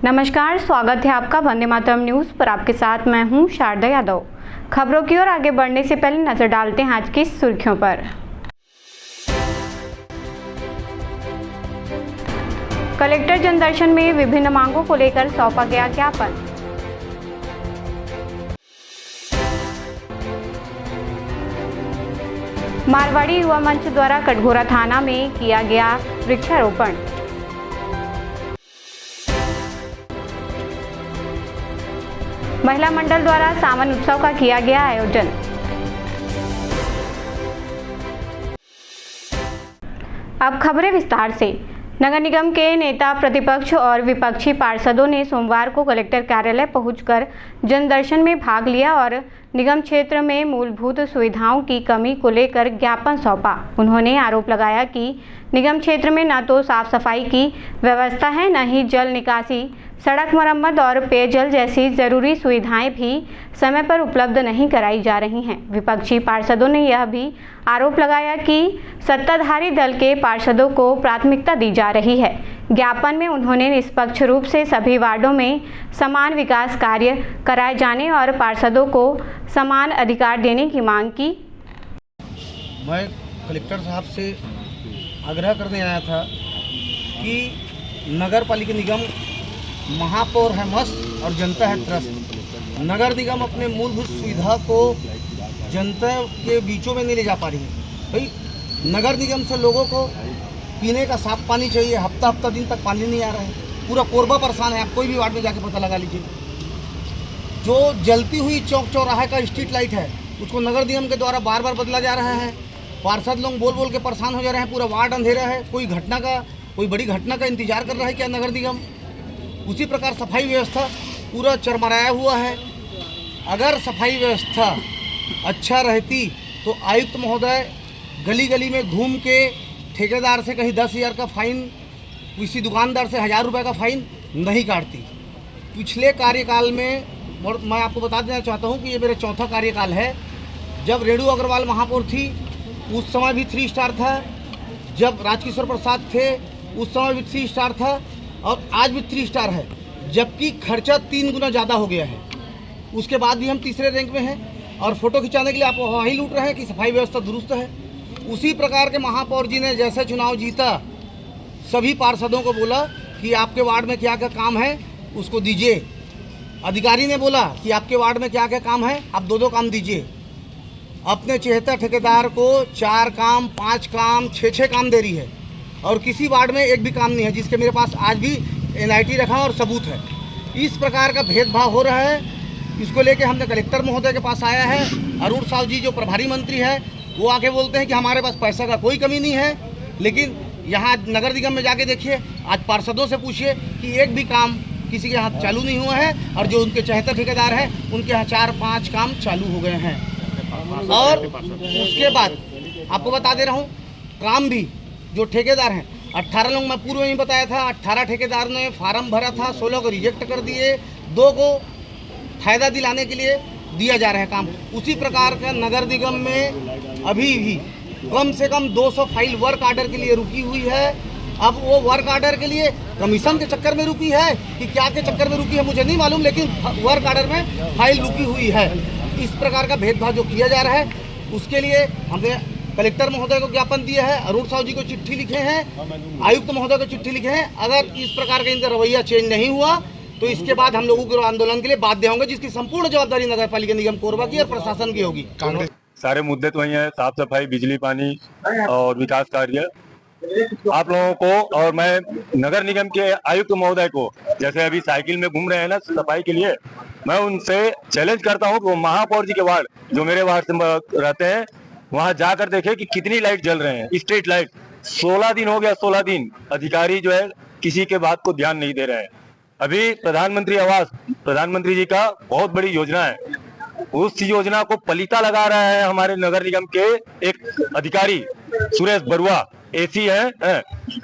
नमस्कार, स्वागत है आपका वंदे मातरम न्यूज पर। आपके साथ मैं हूं शारदा यादव। खबरों की ओर आगे बढ़ने से पहले नजर डालते हैं आज की सुर्खियों पर। कलेक्टर जनदर्शन में विभिन्न मांगों को लेकर सौंपा गया ज्ञापन। मारवाड़ी युवा मंच द्वारा कटघोरा थाना में किया गया वृक्षारोपण। महिला मंडल द्वारा सावन उत्सव का किया गया आयोजन। अब खबरें विस्तार से। नगर निगम के नेता, प्रतिपक्ष और विपक्षी पार्षदों ने सोमवार को कलेक्टर कार्यालय पहुंचकर जनदर्शन में भाग लिया और निगम क्षेत्र में मूलभूत सुविधाओं की कमी को लेकर ज्ञापन सौंपा। उन्होंने आरोप लगाया कि निगम क्षेत्र में न तो साफ सफाई की व्यवस्था है, न ही जल निकासी, सड़क मरम्मत और पेयजल जैसी जरूरी सुविधाएं भी समय पर उपलब्ध नहीं कराई जा रही हैं। विपक्षी पार्षदों ने यह भी आरोप लगाया कि सत्ताधारी दल के पार्षदों को प्राथमिकता दी जा रही है। ज्ञापन में उन्होंने निष्पक्ष रूप से सभी वार्डों में समान विकास कार्य कराए जाने और पार्षदों को समान अधिकार देने की मांग की। मैं कलेक्टर साहब से आग्रह करने आया था कि नगर पालिका निगम महापौर है मस्त और जनता है त्रस्त। नगर निगम अपने मूलभूत सुविधा को जनता के बीचों में नहीं ले जा पा रही है। भाई नगर निगम से लोगों को पीने का साफ पानी चाहिए, हफ्ता दिन तक पानी नहीं आ रहा है। पूरा कोरबा परेशान है। आप कोई भी वार्ड में जाके पता लगा लीजिए। जो जलती हुई चौक चौराहे का स्ट्रीट लाइट है उसको नगर निगम के द्वारा बार बार बदला जा रहा है। पार्षद लोग बोल बोल के परेशान हो जा रहे हैं। पूरा वार्ड अंधेरा है। कोई बड़ी घटना का इंतजार कर रहा है क्या नगर निगम? उसी प्रकार सफाई व्यवस्था पूरा चरमराया हुआ है। अगर सफाई व्यवस्था अच्छा रहती तो आयुक्त महोदय गली गली में घूम के ठेकेदार से कहीं 10,000 का फाइन, किसी दुकानदार से 1,000 रुपये का फाइन नहीं काटती। पिछले कार्यकाल में मैं आपको बता देना चाहता हूं कि ये मेरा चौथा कार्यकाल है। जब रेणु अग्रवाल महापौर थी उस समय भी 3 स्टार था। जब राजकिशोर प्रसाद थे उस समय भी 3 स्टार था और आज भी 3 स्टार है, जबकि खर्चा 3 गुना ज़्यादा हो गया है। उसके बाद भी हम तीसरे रैंक में हैं और फोटो खिंचाने के लिए आप वही लूट रहे हैं कि सफाई व्यवस्था दुरुस्त है। उसी प्रकार के महापौर जी ने जैसे चुनाव जीता सभी पार्षदों को बोला कि आपके वार्ड में क्या क्या काम है उसको दीजिए। अधिकारी ने बोला कि आपके वार्ड में क्या क्या काम है आप 2-2 काम दीजिए। अपने 76 ठेकेदार को 4 काम, 5 काम, 6-6 काम दे रही है और किसी वार्ड में एक भी काम नहीं है, जिसके मेरे पास आज भी NIT रखा और सबूत है। इस प्रकार का भेदभाव हो रहा है। इसको लेके हमने कलेक्टर महोदय के पास आया है। अरुण साहु जी जो प्रभारी मंत्री है वो आके बोलते हैं कि हमारे पास पैसा का कोई कमी नहीं है, लेकिन यहाँ नगर निगम में जाके देखिए, आज पार्षदों से पूछिए कि एक भी काम किसी के हाथ चालू नहीं हुआ है और जो उनके 76 ठेकेदार हैं उनके यहाँ 4-5 काम चालू हो गए हैं। और उसके बाद आपको बता दे रहा हूँ, काम भी जो ठेकेदार हैं 18 लोग, मैं पूर्व में बताया था, 18 ठेकेदार ने फार्म भरा था, 16 को रिजेक्ट कर दिए, 2 को फायदा दिलाने के लिए दिया जा रहा है काम। उसी प्रकार का नगर निगम में अभी भी कम से कम 200 फाइल वर्क आर्डर के लिए रुकी हुई है। अब वो वर्क आर्डर के लिए कमीशन के चक्कर में रुकी है कि क्या के चक्कर में रुकी है मुझे नहीं मालूम, लेकिन वर्क आर्डर में फाइल रुकी हुई है। इस प्रकार का भेदभाव जो किया जा रहा है उसके लिए हमने कलेक्टर महोदय को ज्ञापन दिया है, अरुण साहु जी को चिट्ठी लिखे हैं, आयुक्त महोदय को चिट्ठी लिखे हैं। अगर इस प्रकार का इनका रवैया चेंज नहीं हुआ तो इसके बाद हम लोगों के आंदोलन के लिए बाध्य होंगे, जिसकी संपूर्ण जवाबदारी नगर पालिका निगम कोरबा की और प्रशासन की होगी। सारे मुद्दे तो वही है, साफ सफाई, बिजली, पानी और विकास कार्य। आप लोगों को और मैं नगर निगम के आयुक्त महोदय को, जैसे अभी साइकिल में घूम रहे हैं ना सफाई के लिए, मैं उनसे चैलेंज करता हूं कि वो महापौर जी के वार्ड जो मेरे वार्ड से रहते हैं वहां जाकर देखे कि कितनी लाइट जल रहे हैं। स्ट्रीट लाइट 16 दिन हो गया, 16 दिन अधिकारी जो है किसी के बात को ध्यान नहीं दे रहे हैं। अभी प्रधानमंत्री आवास, प्रधानमंत्री जी का बहुत बड़ी योजना है, उस योजना को पलीता लगा रहा है हमारे नगर निगम के एक अधिकारी सुरेश बरुआ, AC है।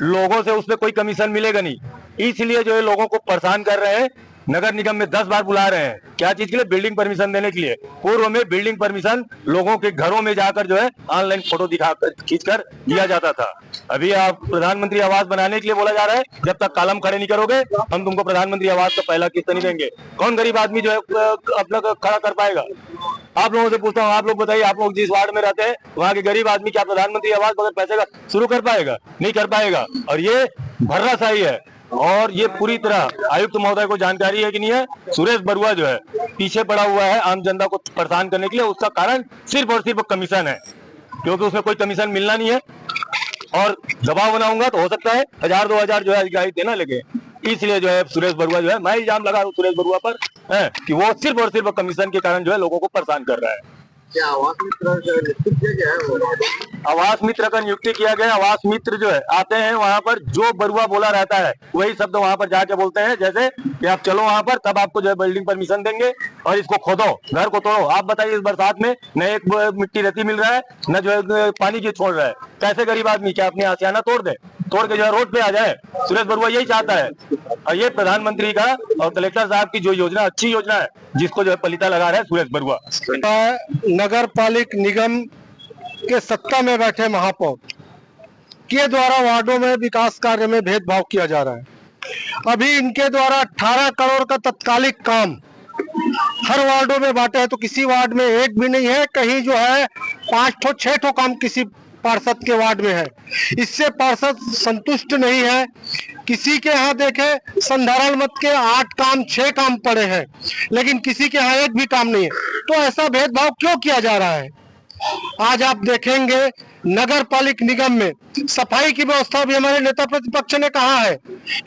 लोगों से उसमें कोई कमीशन मिलेगा नहीं, इसलिए जो है लोगों को परेशान कर रहे हैं। नगर निगम में 10 बार बुला रहे हैं। क्या चीज के लिए? बिल्डिंग परमिशन देने के लिए। पूर्व में बिल्डिंग परमिशन लोगों के घरों में जाकर जो है ऑनलाइन फोटो दिखाकर खींचकर दिया जाता था। अभी आप प्रधानमंत्री आवास बनाने के लिए बोला जा रहा है, जब तक कॉलम खड़े नहीं करोगे हम तुमको प्रधानमंत्री आवास का पहला किस्त नहीं देंगे। कौन गरीब आदमी जो है अपना खड़ा कर पाएगा? आप लोगों से पूछता हूँ, आप लोग बताइए, आप लोग जिस वार्ड में रहते हैं वहाँ के गरीब आदमी क्या प्रधानमंत्री आवास बगैर पैसे का शुरू कर पाएगा? नहीं कर पाएगा। और ये भर्राशाही है। और ये पूरी तरह आयुक्त महोदय को जानकारी है कि नहीं है, सुरेश बरुआ जो है पीछे पड़ा हुआ है आम जनता को परेशान करने के लिए। उसका कारण सिर्फ और सिर्फ कमीशन है, क्योंकि उसमें कोई कमीशन मिलना नहीं है। और दबाव बनाऊंगा तो हो सकता है 1000-2000 जो है अधिकारी देना लगे। इसलिए जो है सुरेश बरुआ जो है, मैं इल्जाम लगा रहा हूँ सुरेश बरुआ पर है कि वो सिर्फ और सिर्फ कमीशन के कारण जो है लोगों को परेशान कर रहा है। क्या आवास मित्र नियुक्ति किया गया है? आवास मित्र का नियुक्ति किया गया। आवास मित्र जो है आते हैं वहाँ पर, जो बरुआ बोला रहता है वही शब्द वहाँ पर जाके बोलते हैं, जैसे कि आप चलो वहाँ पर तब आपको जो है बिल्डिंग परमिशन देंगे और इसको खोदो, घर को तोड़ो। आप बताइए इस बरसात में न एक मिट्टी रेती मिल रहा है, न जो है पानी की छोड़ रहा है। कैसे गरीब आदमी क्या अपने आशियाना तोड़ दे, तोड़ के जो है रोड पे आ जाए? सुरेश बरुआ यही चाहता है। और ये प्रधानमंत्री का और कलेक्टर साहब की जो योजना, अच्छी योजना है, जिसको जो है पलीता लगा रहा है सुरेश बरुआ। नगर पालिक निगम के सत्ता में बैठे महापौर के द्वारा वार्डों में विकास कार्य में भेदभाव किया जा रहा है। अभी इनके द्वारा 18 करोड़ का तत्कालिक काम हर वार्डों में बांटे हैं, तो किसी वार्ड में एक भी नहीं है। कहीं जो है 5-6 काम किसी पार्षद के वार्ड में है। इससे पार्षद संतुष्ट नहीं है। किसी के यहाँ देखे संधारण मत के 8 काम 6 काम पड़े हैं, लेकिन किसी के यहाँ एक भी काम नहीं है। तो ऐसा भेदभाव क्यों किया जा रहा है? आज आप देखेंगे नगर पालिक निगम में सफाई की व्यवस्था भी, हमारे नेता प्रतिपक्ष ने कहा है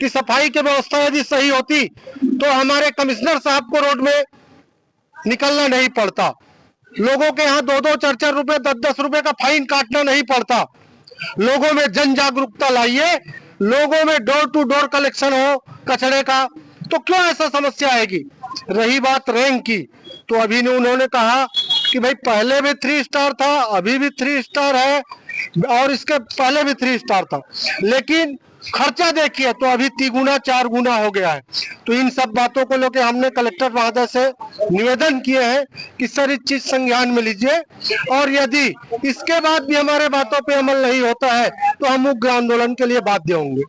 कि सफाई की व्यवस्था यदि सही होती तो हमारे कमिश्नर साहब को रोड में निकलना नहीं पड़ता, लोगों के यहाँ 2-2, 4-4 रुपए, 10-10 रुपए का फाइन काटना नहीं पड़ता। लोगों में जन जागरूकता लाइए, लोगों में डोर टू डोर कलेक्शन हो कचरे का, तो क्यों ऐसा समस्या आएगी? रही बात रैंक की, तो अभी उन्होंने कहा कि भाई पहले भी 3 स्टार था, अभी भी 3 स्टार है और इसके पहले भी 3 स्टार था, लेकिन खर्चा देखिए तो अभी 3 गुना 4 गुना हो गया है। तो इन सब बातों को लेकर हमने कलेक्टर महोदय से निवेदन किए हैं कि सर इस चीज संज्ञान में लीजिए, और यदि इसके बाद भी हमारे बातों पे अमल नहीं होता है तो हम उग्र आंदोलन के लिए बाध्य होंगे।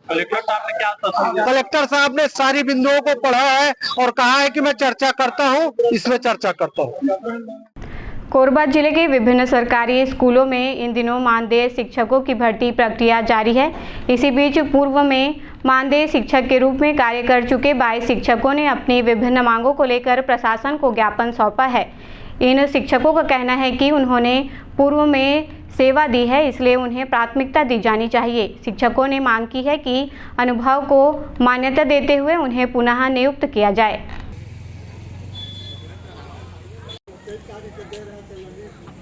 कलेक्टर साहब ने सारी बिंदुओं को पढ़ा है और कहा है कि मैं चर्चा करता हूँ, इसमें चर्चा करता हूँ। कोरबा जिले के विभिन्न सरकारी स्कूलों में इन दिनों मानदेय शिक्षकों की भर्ती प्रक्रिया जारी है। इसी बीच पूर्व में मानदेय शिक्षक के रूप में कार्य कर चुके 22 शिक्षकों ने अपनी विभिन्न मांगों को लेकर प्रशासन को ज्ञापन सौंपा है। इन शिक्षकों का कहना है कि उन्होंने पूर्व में सेवा दी है, इसलिए उन्हें प्राथमिकता दी जानी चाहिए। शिक्षकों ने मांग की है कि अनुभव को मान्यता देते हुए उन्हें पुनः नियुक्त किया जाए।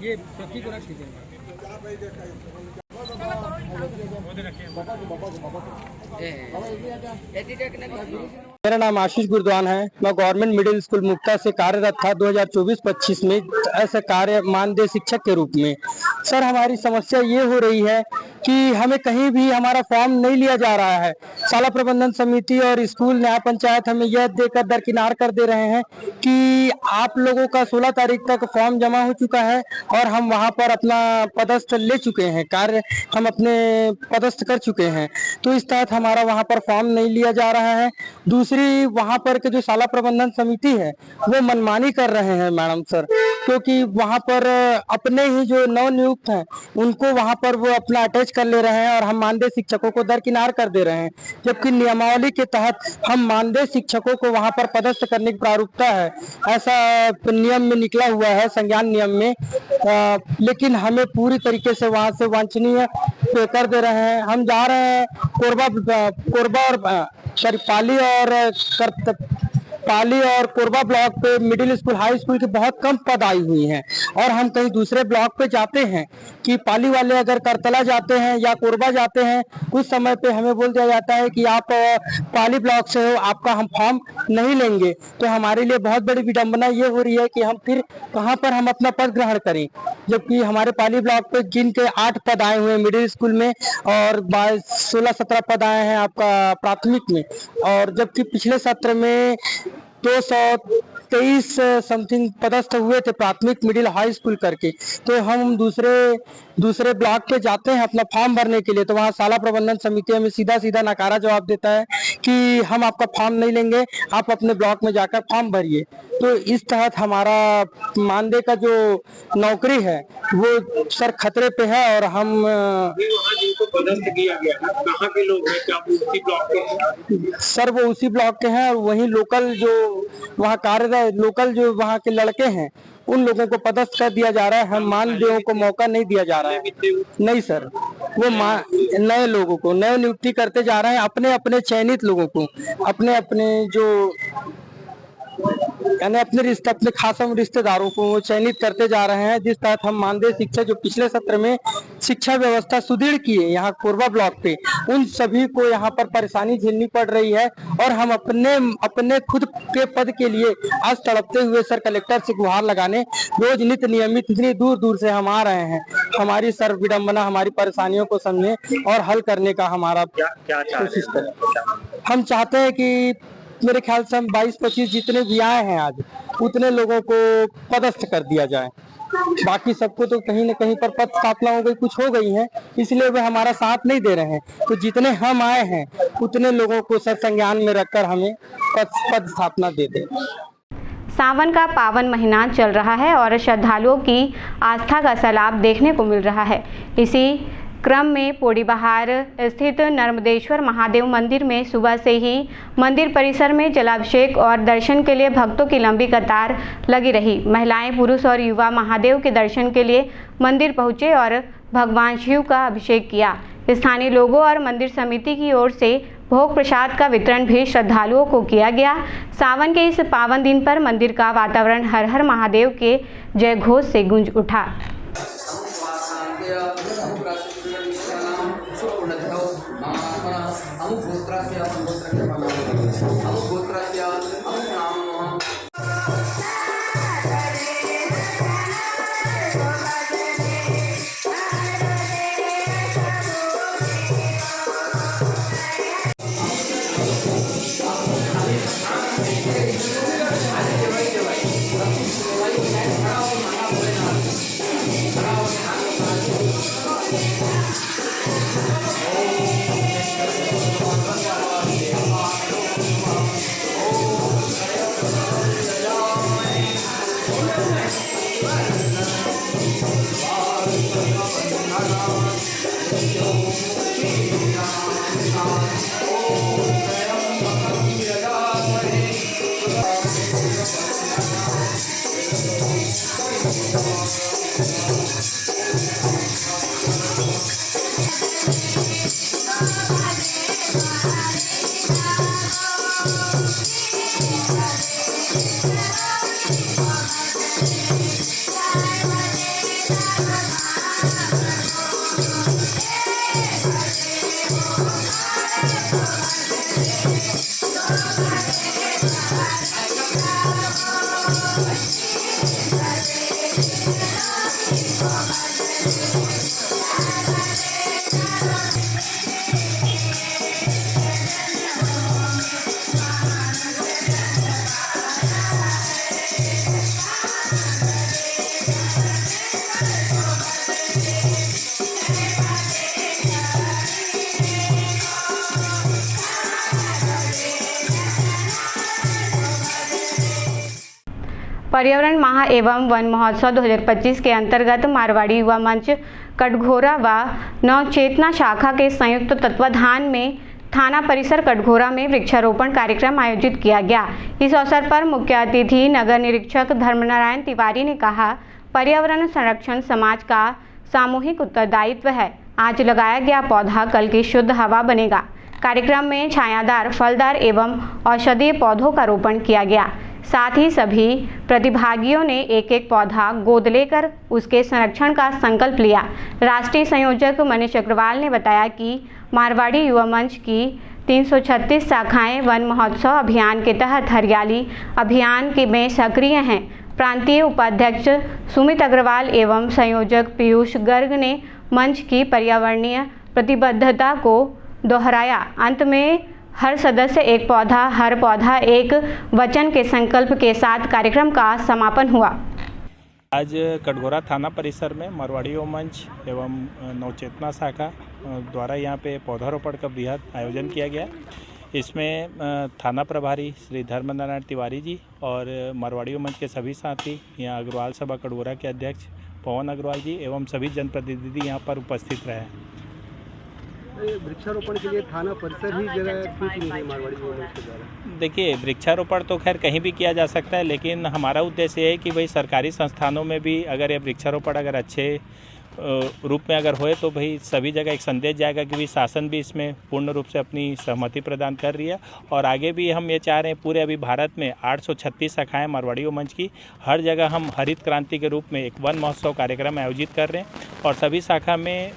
ये प्रतीक रख दीजिए। मेरा नाम आशीष गुरद्वान है। मैं गवर्नमेंट मिडिल स्कूल मुक्ता से कार्यरत था 2024-25 में ऐसे कार्य मानदेय शिक्षक के रूप में। सर हमारी समस्या ये हो रही है कि हमें कहीं भी हमारा फॉर्म नहीं लिया जा रहा है। शाला प्रबंधन समिति और स्कूल न्याय पंचायत हमें यह देकर दरकिनार कर दे रहे हैं कि आप लोगों का 16 तारीख तक फॉर्म जमा हो चुका है और हम वहां पर अपना पदस्थ ले चुके हैं, कार्य हम अपने पदस्थ कर चुके हैं, तो इस तहत हमारा वहां पर फॉर्म नहीं लिया जा रहा है। दूसरी वहां पर के जो शाला प्रबंधन समिति है वो मनमानी कर रहे हैं मैडम सर, क्योंकि वहां पर अपने ही जो नवनियुक्त हैं उनको वहां पर वो अपना अटैच कर ले रहे हैं और हम मानदेय शिक्षकों को दरकिनार कर दे रहे हैं, जबकि नियमावली के तहत हम मानदेय शिक्षकों को वहां पर पदस्थ करने की प्रारूपता है, ऐसा नियम में निकला हुआ है, संज्ञान नियम में। लेकिन हमें पूरी तरीके से वहां से वांछनीय कर दे रहे हैं। हम जा रहे हैं कोरबा और पाली और कोरबा ब्लॉक पे मिडिल स्कूल हाई स्कूल के बहुत कम पद आई हुई हैं, और हम कहीं दूसरे ब्लॉक पे जाते हैं कि पाली वाले अगर करतला जाते हैं या कोरबा जाते हैं, कुछ समय पे हमें बोल दिया जाता है कि आप पाली ब्लॉक से हो, आपका हम फॉर्म नहीं लेंगे। तो हमारे लिए बहुत बड़ी विडंबना ये हो रही है कि हम फिर कहाँ पर हम अपना पद ग्रहण करें, जबकि हमारे पाली ब्लॉक पे जिनके 8 पद आए हुए हैं मिडिल स्कूल में और 16-17 पद आए हैं आपका प्राथमिक में, और जबकि पिछले सत्र में 223 समथिंग पदस्थ हुए थे प्राथमिक मिडिल हाई स्कूल करके। तो हम दूसरे ब्लॉक पे जाते हैं अपना फॉर्म भरने के लिए, तो वहाँ शाला प्रबंधन समिति हमें सीधा सीधा नकारा जवाब देता है कि हम आपका फॉर्म नहीं लेंगे, आप अपने ब्लॉक में जाकर फॉर्म भरिए। तो इस तहत हमारा मानदेय का जो नौकरी है वो सर खतरे पे है। और हम जिनको पदस्थ किया गया है कहाँ के लोग हैं, क्या उसी ब्लॉक के हैं? सर वो उसी ब्लॉक के हैं और वहीं लोकल जो वहाँ कार्यरत लोकल जो वहाँ के लड़के हैं उन लोगों को पदस्थ कर दिया जा रहा है। हम मानदेयों को मौका नहीं दिया जा रहा है। नहीं सर, वो नए लोगों को नए नियुक्ति करते जा रहे हैं, अपने अपने चयनित लोगों को, अपने अपने जो यानी अपने खास रिश्तेदारों को वो चयनित करते जा रहे हैं। जिस तहत हम मानदेय शिक्षा जो पिछले सत्र में शिक्षा व्यवस्था सुदृढ़ किए यहाँ कोरबा ब्लॉक पे, उन सभी को यहाँ पर परेशानी झेलनी पड़ रही है। और हम अपने खुद के पद के लिए आज तड़पते हुए सर कलेक्टर से गुहार लगाने रोज नित्य नियमित इतनी दूर दूर से हम आ रहे हैं। हमारी सर विडम्बना, हमारी परेशानियों को समझे और हल करने का हमारा कोशिश करें। हम चाहते हैं कि मेरे ख्याल से हम 22-25 जितने भी आए हैं आज उतने लोगों को पदस्थ कर दिया जाए। बाकी सबको तो कहीं न कहीं पर पद स्थापना हो गई, कुछ हो गई है, इसलिए वे हमारा साथ नहीं दे रहे हैं। तो जितने हम आए हैं उतने लोगों को सर संज्ञान में रखकर हमें पद स्थापना दे दें। सावन का पावन महीना चल रहा है और श्रद्धालुओं की आस्था का सैलाब देखने को मिल रहा है। इसी क्रम में पोड़ीबहार स्थित नर्मदेश्वर महादेव मंदिर में सुबह से ही मंदिर परिसर में जलाभिषेक और दर्शन के लिए भक्तों की लंबी कतार लगी रही। महिलाएं, पुरुष और युवा महादेव के दर्शन के लिए मंदिर पहुंचे और भगवान शिव का अभिषेक किया। स्थानीय लोगों और मंदिर समिति की ओर से भोग प्रसाद का वितरण भी श्रद्धालुओं को किया गया। सावन के इस पावन दिन पर मंदिर का वातावरण हर हर महादेव के जय घोष से गूंज उठा। पर्यावरण माह एवं वन महोत्सव 2025 के अंतर्गत मारवाड़ी युवा मंच कटघोरा व नवचेतना शाखा के संयुक्त तत्वाधान में थाना परिसर कटघोरा में वृक्षारोपण कार्यक्रम आयोजित किया गया। इस अवसर पर मुख्य अतिथि नगर निरीक्षक धर्मनारायण तिवारी ने कहा, पर्यावरण संरक्षण समाज का सामूहिक उत्तरदायित्व है। आज लगाया गया पौधा कल की शुद्ध हवा बनेगा। कार्यक्रम में छायादार, फलदार एवं औषधीय पौधों का रोपण किया गया। साथ ही सभी प्रतिभागियों ने एक एक पौधा गोद लेकर उसके संरक्षण का संकल्प लिया। राष्ट्रीय संयोजक मनीष अग्रवाल ने बताया कि मारवाड़ी युवा मंच की 336 शाखाएं वन महोत्सव अभियान के तहत हरियाली अभियान के में सक्रिय हैं। प्रांतीय उपाध्यक्ष सुमित अग्रवाल एवं संयोजक पीयूष गर्ग ने मंच की पर्यावरणीय प्रतिबद्धता को दोहराया। अंत में हर सदस्य एक पौधा, हर पौधा एक वचन के संकल्प के साथ कार्यक्रम का समापन हुआ। आज कटघोरा थाना परिसर में मरवाड़ी युवा मंच एवं नवचेतना शाखा द्वारा यहाँ पे पौधारोपण का बृहद आयोजन किया गया। इसमें थाना प्रभारी श्री धर्मनारायण तिवारी जी और मरवाड़ी युवा मंच के सभी साथी, यहाँ अग्रवाल सभा कटघोरा के अध्यक्ष पवन अग्रवाल जी एवं सभी जनप्रतिनिधि यहाँ पर उपस्थित रहे। वृक्षारोपण के लिए थाना परिसर ही जगह क्यों चुनी गई मरवाड़ी युवा मंच के द्वारा? देखिए, वृक्षारोपण तो खैर कहीं भी किया जा सकता है, लेकिन हमारा उद्देश्य ये है कि भाई सरकारी संस्थानों में भी अगर ये वृक्षारोपण अगर अच्छे रूप में अगर होए तो भाई सभी जगह एक संदेश जाएगा कि भाई शासन भी इसमें पूर्ण रूप से अपनी सहमति प्रदान कर रही है। और आगे भी हम ये चाह रहे हैं, पूरे अभी भारत में 836 शाखाएँ मरवाड़ी युवा मंच की, हर जगह हम हरित क्रांति के रूप में एक वन महोत्सव कार्यक्रम आयोजित कर रहे हैं और सभी शाखा में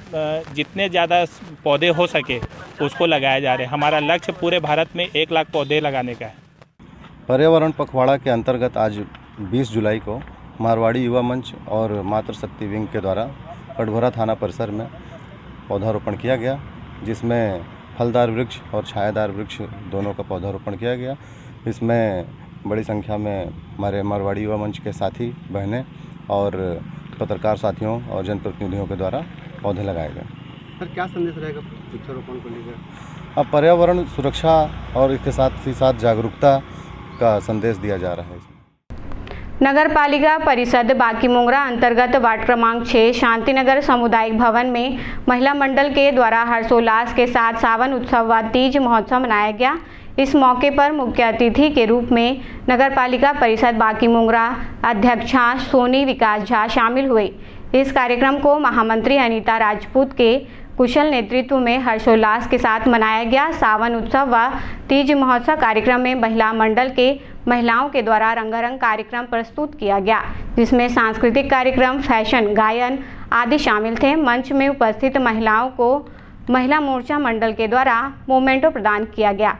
जितने ज़्यादा पौधे हो सके उसको लगाया जा रहा है। हमारा लक्ष्य पूरे भारत में 1 लाख पौधे लगाने का है। पर्यावरण पखवाड़ा के अंतर्गत आज 20 जुलाई को मारवाड़ी युवा मंच और मातृशक्ति विंग के द्वारा कटघोरा थाना परिसर में पौधारोपण किया गया, जिसमें फलदार वृक्ष और छायादार वृक्ष दोनों का पौधारोपण किया गया। इसमें बड़ी संख्या में हमारे मारवाड़ी युवा मंच के साथी बहनें और पत्रकार साथियों और जनप्रतिनिधियों के द्वारा पौधे लगाए गए। सर, क्या संदेश रहेगा वृक्षारोपण को लेकर? अब पर्यावरण सुरक्षा और इसके साथ ही साथ जागरूकता का संदेश दिया जा रहा है। नगर पालिका परिषद बांकीमुंगरा अंतर्गत वार्ड क्रमांक 6 शांतिनगर सामुदायिक भवन में महिला मंडल के द्वारा हर्षोल्लास के साथ सावन उत्सव व तीज महोत्सव मनाया गया। इस मौके पर मुख्य अतिथि के रूप में नगर पालिका परिषद बांकीमुंगरा अध्यक्षा सोनी विकास झा शामिल हुए। इस कार्यक्रम को महामंत्री अनीता राजपूत के कुशल नेतृत्व में हर्षोल्लास के साथ मनाया गया। सावन उत्सव व तीज महोत्सव कार्यक्रम में महिला मंडल के महिलाओं के द्वारा रंगारंग कार्यक्रम प्रस्तुत किया गया, जिसमें सांस्कृतिक कार्यक्रम, फैशन, गायन आदि शामिल थे। मंच में उपस्थित महिलाओं को महिला मोर्चा मंडल के द्वारा मोमेंटो प्रदान किया गया।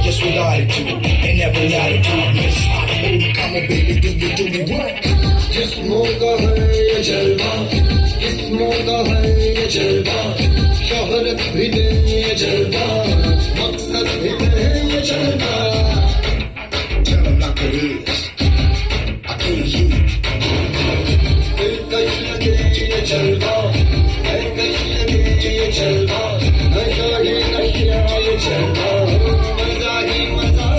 Just with attitude and every attitude, miss. Come on, baby, do you what? जिस्मों का है ये जलवा, जिस्मों का है ये जलवा, शोहरत भी दे ये जलवा, मकसद भी दे ये जलवा। Tell 'em not to lose, I can't heat. दिल कहीं लगे ये जलवा, है कहीं लगे ये जलवा, नशा ही नशा ये जलवा, मजा ही मजा।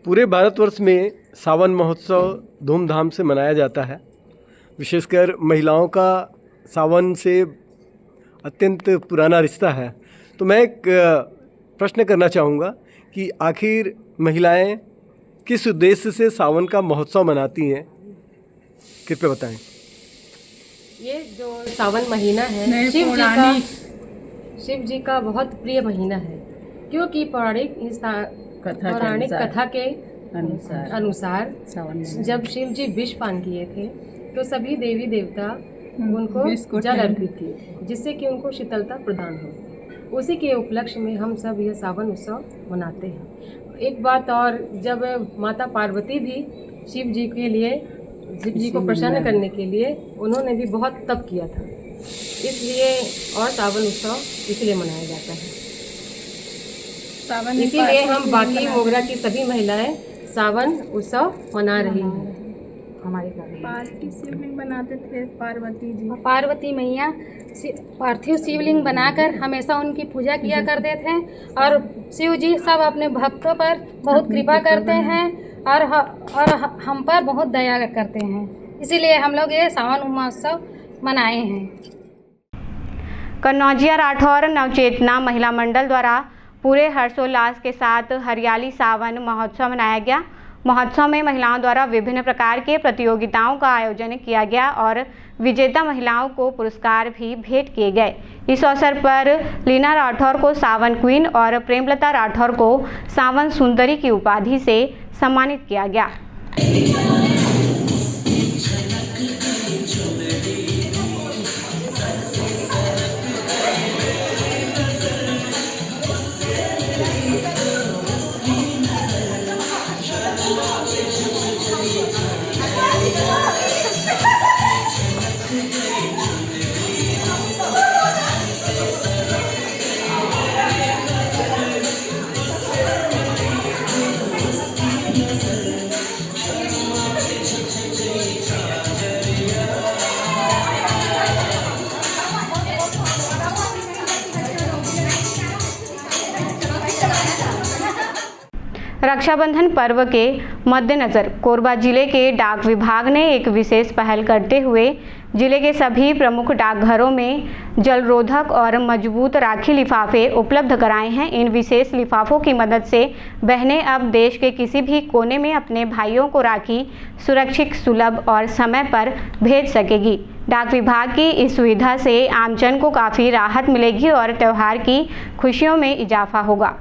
पूरे भारतवर्ष में सावन महोत्सव धूमधाम से मनाया जाता है। विशेषकर महिलाओं का सावन से अत्यंत पुराना रिश्ता है। तो मैं एक प्रश्न करना चाहूँगा कि आखिर महिलाएं किस उद्देश्य से सावन का महोत्सव मनाती हैं, कृपया बताएं। ये जो सावन महीना है शिव जी का बहुत प्रिय महीना है, क्योंकि पौराणिक कथा के अनुसार जब शिव जी विष पान किए थे तो सभी देवी देवता उनको जल अर्पित किए थे, जिससे कि उनको शीतलता प्रदान हो। उसी के उपलक्ष्य में हम सब यह सावन उत्सव मनाते हैं। एक बात और, जब माता पार्वती भी शिव जी को प्रसन्न करने के लिए उन्होंने भी बहुत तप किया था, इसलिए और सावन उत्सव इसलिए मनाया जाता है। इसीलिए हम बाकी मोगरा की सभी महिलाएं सावन उत्सव मना रही हैं। हमारे घर पार्थिव शिवलिंग बनाते थे पार्वती मैया पार्थिव शिवलिंग बनाकर हमेशा उनकी पूजा किया करते थे, और शिव जी सब अपने भक्तों पर बहुत कृपा करते हैं और हम पर बहुत दया करते हैं। इसीलिए हम लोग ये सावन महोत्सव मनाए हैं। कन्नौजिया राठौर नवचेतना महिला मंडल द्वारा पूरे हर्षोल्लास के साथ हरियाली सावन महोत्सव मनाया गया। महोत्सव में महिलाओं द्वारा विभिन्न प्रकार के प्रतियोगिताओं का आयोजन किया गया और विजेता महिलाओं को पुरस्कार भी भेंट किए गए। इस अवसर पर लीना राठौर को सावन क्वीन और प्रेमलता राठौर को सावन सुंदरी की उपाधि से सम्मानित किया गया। रक्षाबंधन पर्व के मद्देनज़र कोरबा जिले के डाक विभाग ने एक विशेष पहल करते हुए जिले के सभी प्रमुख डाकघरों में जलरोधक और मजबूत राखी लिफाफे उपलब्ध कराए हैं। इन विशेष लिफाफों की मदद से बहनें अब देश के किसी भी कोने में अपने भाइयों को राखी सुरक्षित, सुलभ और समय पर भेज सकेगी। डाक विभाग की इस सुविधा से आमजन को काफ़ी राहत मिलेगी और त्यौहार की खुशियों में इजाफा होगा।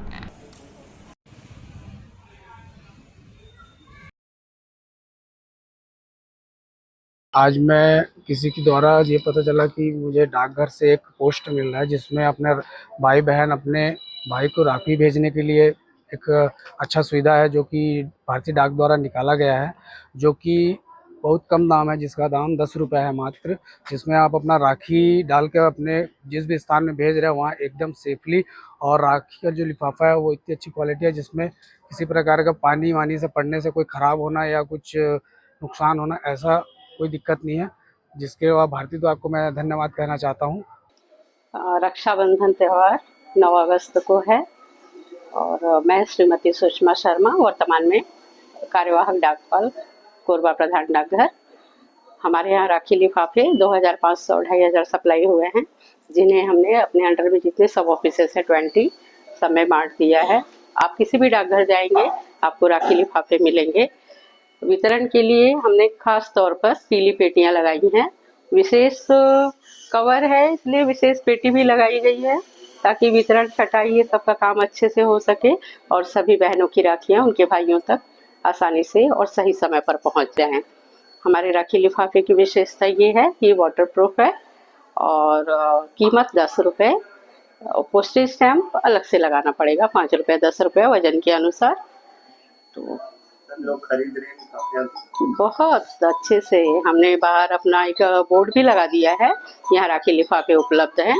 आज मैं किसी के द्वारा ये पता चला कि मुझे डाकघर से एक पोस्ट मिल रहा है जिसमें अपने भाई बहन अपने भाई को राखी भेजने के लिए एक अच्छा सुविधा है जो कि भारतीय डाक द्वारा निकाला गया है, जो कि बहुत कम दाम है, जिसका दाम 10 रुपये है मात्र, जिसमें आप अपना राखी डाल के अपने जिस भी स्थान में भेज रहे हैं वहाँ एकदम सेफली, और राखी का जो लिफाफा है वो इतनी अच्छी क्वालिटी है जिसमें किसी प्रकार का पानी वानी से पड़ने से कोई ख़राब होना या कुछ नुकसान होना ऐसा कोई दिक्कत नहीं है, जिसके बाद भारतीय डाक को मैं धन्यवाद कहना चाहता हूँ। रक्षाबंधन त्यौहार 9 अगस्त को है और मैं श्रीमती सुषमा शर्मा वर्तमान में कार्यवाहक डाकपाल कोरबा प्रधान डाकघर। हमारे यहाँ राखी लिफाफे 2500-2500 सप्लाई हुए हैं, जिन्हें हमने अपने अंडर में जितने सब ऑफिसेस हैं 20 सब में बांट दिया है। आप किसी भी डाकघर जाएंगे आपको राखी लिफाफे मिलेंगे। वितरण के लिए हमने खास तौर पर पीली पेटियां लगाई हैं, विशेष कवर है इसलिए विशेष पेटी भी लगाई गई है ताकि वितरण छटाई ये सबका काम अच्छे से हो सके और सभी बहनों की राखियां उनके भाइयों तक आसानी से और सही समय पर पहुंच जाएं। हमारे राखी लिफाफे की विशेषता ये है कि वाटरप्रूफ है और कीमत 10 रुपये, पोस्टेज स्टैम्प अलग से लगाना पड़ेगा 5 रुपये 10 रुपये वजन के अनुसार। तो लोग खरीद रहे हैं बहुत अच्छे से। हमने बाहर अपना एक बोर्ड भी लगा दिया है, यहाँ राखी लिफाफे उपलब्ध हैं,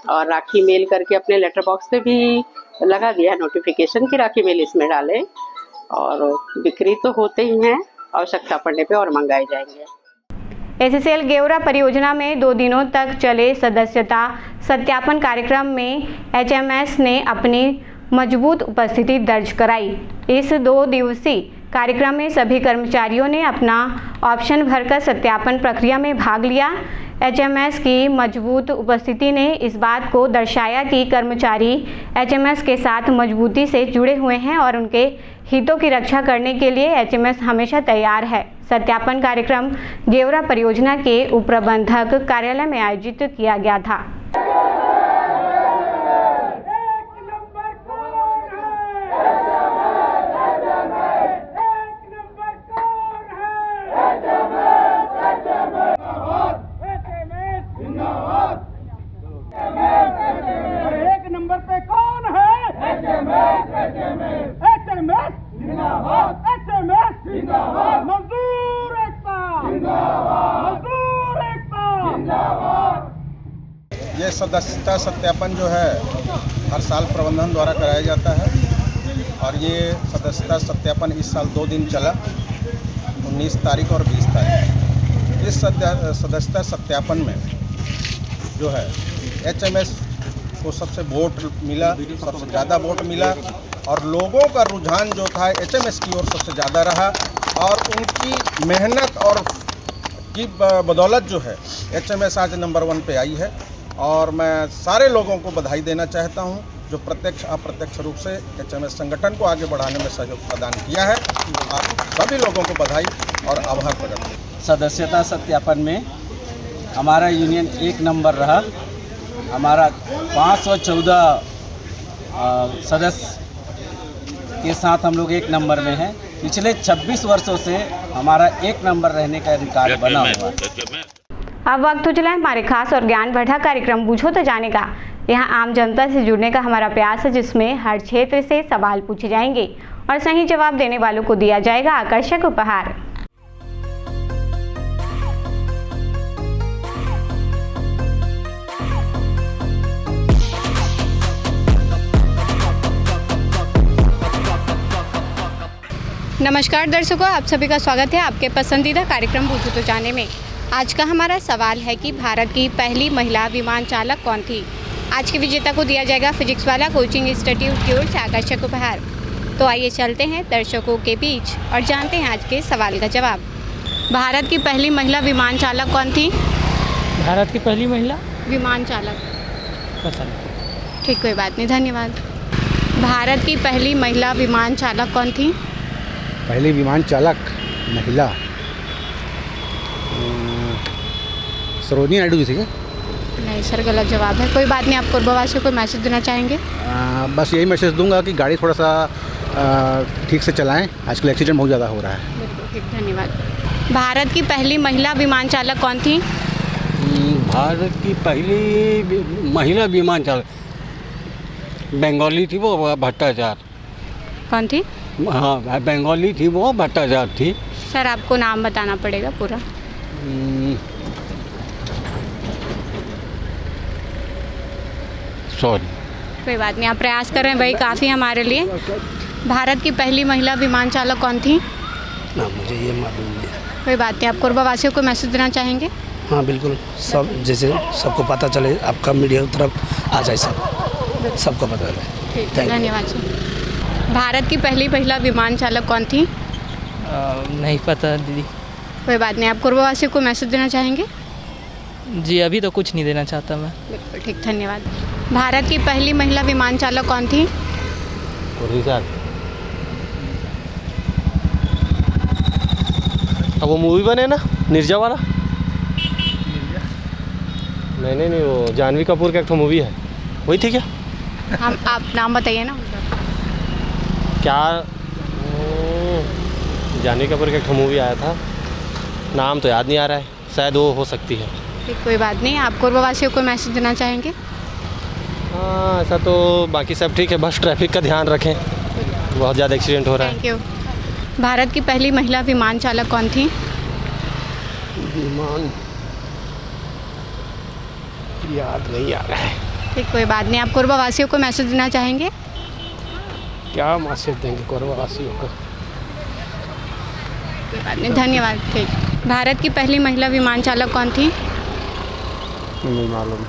और राखी मेल करके अपने लेटर बॉक्स पे भी लगा दिया है नोटिफिकेशन कि राखी मेल इसमें डालें, और बिक्री तो होते ही हैं, आवश्यकता पड़ने पे और मंगाए जाएंगे। एचसीएल गेवरा परियोजना में 2 दिनों तक चले सदस्यता सत्यापन कार्यक्रम में एचएमएस ने अपनी मजबूत उपस्थिति दर्ज कराई। इस 2 दिवसीय कार्यक्रम में सभी कर्मचारियों ने अपना ऑप्शन भरकर सत्यापन प्रक्रिया में भाग लिया। एचएमएस की मजबूत उपस्थिति ने इस बात को दर्शाया कि कर्मचारी एचएमएस के साथ मजबूती से जुड़े हुए हैं और उनके हितों की रक्षा करने के लिए एचएमएस हमेशा तैयार है। सत्यापन कार्यक्रम गेवरा परियोजना के उपप्रबंधक कार्यालय में आयोजित किया गया था। ये सदस्यता सत्यापन जो है हर साल प्रबंधन द्वारा कराया जाता है, और ये सदस्यता सत्यापन इस साल 2 दिन चला, 19 तारीख और 20 तारीख। इस सदस्यता सत्यापन में जो है एचएमएस को सबसे वोट मिला, सबसे ज़्यादा वोट मिला, और लोगों का रुझान जो था एचएमएस की ओर सबसे ज़्यादा रहा, और उनकी मेहनत और की बदौलत जो है एचएमएस आज नंबर 1 पे आई है। और मैं सारे लोगों को बधाई देना चाहता हूं जो प्रत्यक्ष अप्रत्यक्ष रूप से एचएमएस संगठन को आगे बढ़ाने में सहयोग प्रदान किया है। आप सभी लोगों को बधाई और आभार प्रकट करता। सदस्यता सत्यापन में हमारा यूनियन 1 नंबर रहा। हमारा 514 सदस्य के साथ हम लोग 1 नंबर में हैं। पिछले 26 वर्षों से हमारा 1 नंबर रहने का रिकॉर्ड बना हुआ है। अब वक्त हो चला है हमारे खास और ज्ञान वर्धक कार्यक्रम पूछो तो जाने का। यहाँ आम जनता से जुड़ने का हमारा प्रयास है, जिसमें हर क्षेत्र से सवाल पूछे जाएंगे और सही जवाब देने वालों को दिया जाएगा आकर्षक उपहार। नमस्कार दर्शकों, आप सभी का स्वागत है आपके पसंदीदा कार्यक्रम पूछो तो जाने में। आज का हमारा सवाल है कि भारत की पहली महिला विमान चालक कौन थी। आज के विजेता को दिया जाएगा फिजिक्स वाला कोचिंग इंस्टीट्यूट की ओर से आकर्षक उपहार। तो आइए चलते हैं दर्शकों के बीच और जानते हैं आज के सवाल का जवाब। भारत की पहली महिला विमान चालक कौन थी? भारत की पहली महिला विमान चालक, पता नहीं। ठीक, कोई बात नहीं, धन्यवाद। भारत की पहली महिला विमान चालक कौन थी? पहली विमान चालक महिला सरोजिनी नायडू जी थी क्या? नहीं सर, गलत जवाब है। कोई बात नहीं, आप पूर्ववासियों को मैसेज देना चाहेंगे? बस यही मैसेज दूंगा कि गाड़ी थोड़ा सा ठीक से चलाएं, आजकल एक्सीडेंट बहुत ज़्यादा हो रहा है। बिल्कुल ठीक, धन्यवाद। भारत की पहली महिला विमान चालक कौन थी? भारत की पहली महिला विमान चालक बंगाली थी, वो भट्टाचार्य। कौन थी? हाँ, बंगाली थी, वो भट्टाचार्य थी। सर आपको नाम बताना पड़ेगा पूरा। सॉरी, कोई बात नहीं, आप प्रयास कर रहे हैं वही काफ़ी हमारे लिए। भारत की पहली महिला विमान चालक कौन थी? ना मुझे ये मालूम नहीं। कोई बात नहीं, आप कोरबा वासियों को मैसेज देना चाहेंगे? हाँ बिल्कुल, सब जैसे सबको पता चले, आपका मीडिया की तरफ आ जाए, सबको पता चले। ठीक है, धन्यवाद सर। भारत की पहली महिला विमान चालक कौन थी? नहीं पता दीदी। कोई बात नहीं, आप कोरबा वासियों को मैसेज देना चाहेंगे? जी अभी तो कुछ नहीं देना चाहता मैं। बिल्कुल ठीक, धन्यवाद। भारत की पहली महिला विमान चालक कौन थी? अब वो मूवी बने ना निर्जा वाला, नहीं, वो जानवी कपूर का एक तो मूवी है, वही थी क्या? हम आप नाम बताइए ना। क्या जानवी कपूर का एक तो मूवी आया था, नाम तो याद नहीं आ रहा है, शायद वो हो सकती है। ठीक, कोई बात नहीं, आप कोरबा वासियों को मैसेज देना चाहेंगे? हाँ ऐसा तो बाकी सब ठीक है, बस ट्रैफिक का ध्यान रखें, बहुत ज़्यादा एक्सीडेंट हो रहा है। Thank you. भारत की पहली महिला विमान चालक कौन थी? विमान याद नहीं आ रहा है। ठीक, कोई बात नहीं, आप कोरबा वासियों को मैसेज देना चाहेंगे? क्या मैसेज देंगे कोरबा वासियों को? कोई बात नहीं, धन्यवाद। ठीक, भारत की पहली महिला विमान चालक कौन थी? नहीं मालूम।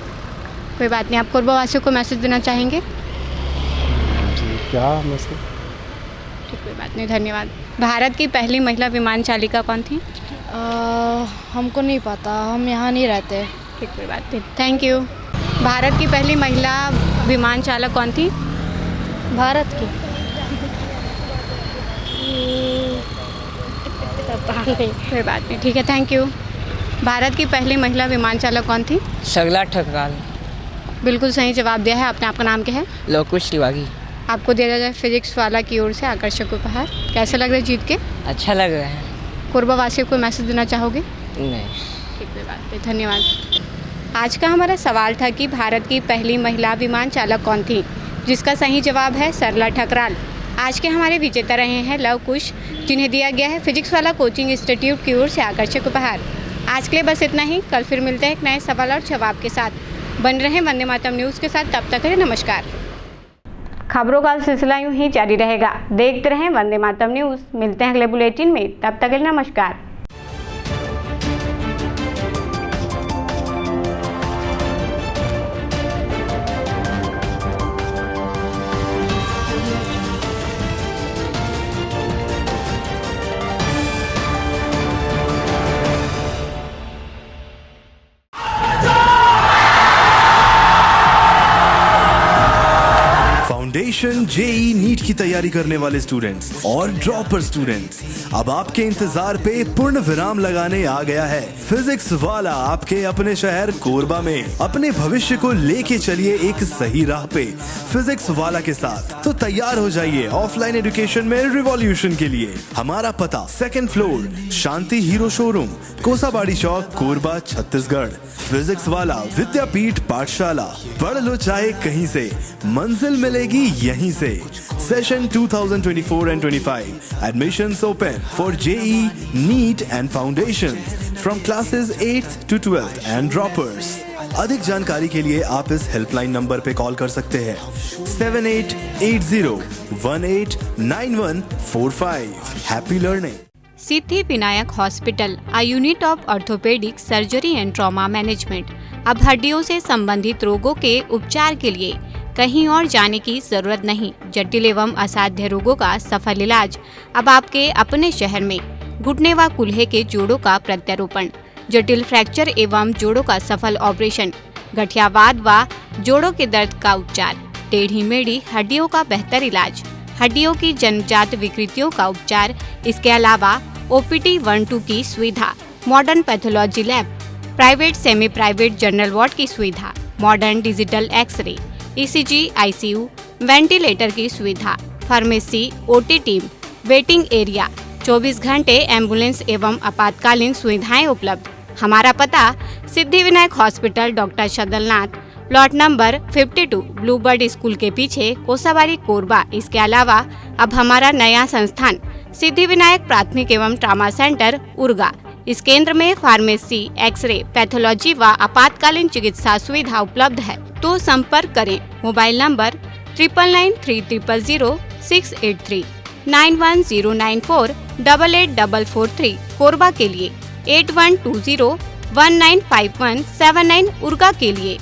कोई बात नहीं, आप कोरबा वासियों को मैसेज देना चाहेंगे? जी क्या मैसेज? ठीक, कोई बात नहीं, धन्यवाद। भारत की पहली महिला विमान चालिका कौन थी? हमको नहीं पता, हम यहाँ नहीं रहते। ठीक, कोई बात नहीं, थैंक यू। भारत की पहली महिला विमान चालक कौन थी? भारत की पता नहीं। कोई बात नहीं, ठीक है, थैंक यू। भारत की पहली महिला विमान चालक कौन थी? शगला ठकराल। बिल्कुल सही जवाब दिया है आपने। आपका नाम क्या है? लोकुश तिवारी। आपको दिया जाए फिजिक्स वाला की ओर से आकर्षक उपहार। कैसा लग रहा है जीत के? अच्छा लग रहा है। कोरबा वासियों को मैसेज देना चाहोगे? नहीं। ठीक, कोई बात नहीं, धन्यवाद। आज का हमारा सवाल था कि भारत की पहली महिला विमान चालक कौन थी, जिसका सही जवाब है सरला ठकराल। आज के हमारे विजेता रहे हैं लव कुश, जिन्हें दिया गया है फिजिक्स वाला कोचिंग इंस्टीट्यूट की ओर से आकर्षक उपहार। आज के लिए बस इतना ही। कल फिर मिलते हैं एक नए सवाल और जवाब के साथ। बन रहे वंदे मातरम न्यूज़ के साथ, तब तक के लिए नमस्कार। खबरों का सिलसिला यूं ही जारी रहेगा। देखते रहें वंदे मातरम न्यूज़। मिलते हैं अगले बुलेटिन में, तब तक के लिए नमस्कार। फाउंडेशन जेई नीट की तैयारी करने वाले स्टूडेंट्स और ड्रॉपर स्टूडेंट्स, अब आपके इंतजार पे पूर्ण विराम लगाने आ गया है फिजिक्स वाला आपके अपने शहर कोरबा में। अपने भविष्य को लेके चलिए एक सही राह पे फिजिक्स वाला के साथ। तो तैयार हो जाइए ऑफलाइन एजुकेशन में रिवॉल्यूशन के लिए। हमारा पता 2nd फ्लोर शांति हीरो शोरूम, कोसाबाड़ी चौक, कोरबा, छत्तीसगढ़। फिजिक्स वाला विद्यापीठ पाठशाला, पढ़ लो चाहे कहीं से, मंजिल मिलेगी यहीं से। Session 2024 and 25 admissions open for JEE, NEET and Foundations from classes 8th to 12th and droppers। अधिक जानकारी के लिए आप इस हेल्पलाइन नंबर पे कॉल कर सकते हैं 7880189145। Happy learning. Siddhi Vinayak hospital, a unit of orthopaedic surgery and trauma management. अब हड्डियों से संबंधित रोगों के उपचार के लिए कहीं और जाने की जरूरत नहीं। जटिल एवं असाध्य रोगों का सफल इलाज अब आपके अपने शहर में। घुटने व कूल्हे के जोड़ों का प्रत्यारोपण, जटिल फ्रैक्चर एवं जोड़ों का सफल ऑपरेशन, गठियावाद व जोड़ों के दर्द का उपचार, टेढ़ी मेढ़ी हड्डियों का बेहतर इलाज, हड्डियों की जन्मजात विकृतियों का उपचार। इसके अलावा OPT 1-2 की सुविधा, modern pathology lab, private semi private general ward की सुविधा, modern digital x ray, ECG, ICU, ventilator की सुविधा, pharmacy, OT team, waiting area, 24 घंटे एम्बुलेंस एवं आपातकालीन सुविधाएं उपलब्ध। हमारा पता Siddhi Vinayak hospital, doctor Shadalnath, plot number 52, Bluebird school के पीछे, कोसाबारी, कोरबा। इसके अलावा अब हमारा नया संस्थान सिद्धि विनायक प्राथमिक एवं ट्रामा सेंटर, उर्गा। इस केंद्र में फार्मेसी, एक्सरे, पैथोलॉजी व आपातकालीन चिकित्सा सुविधा उपलब्ध है। तो संपर्क करें मोबाइल नंबर 9993000683, 9109488443 कोरबा के लिए, 8120195179 उर्गा के लिए।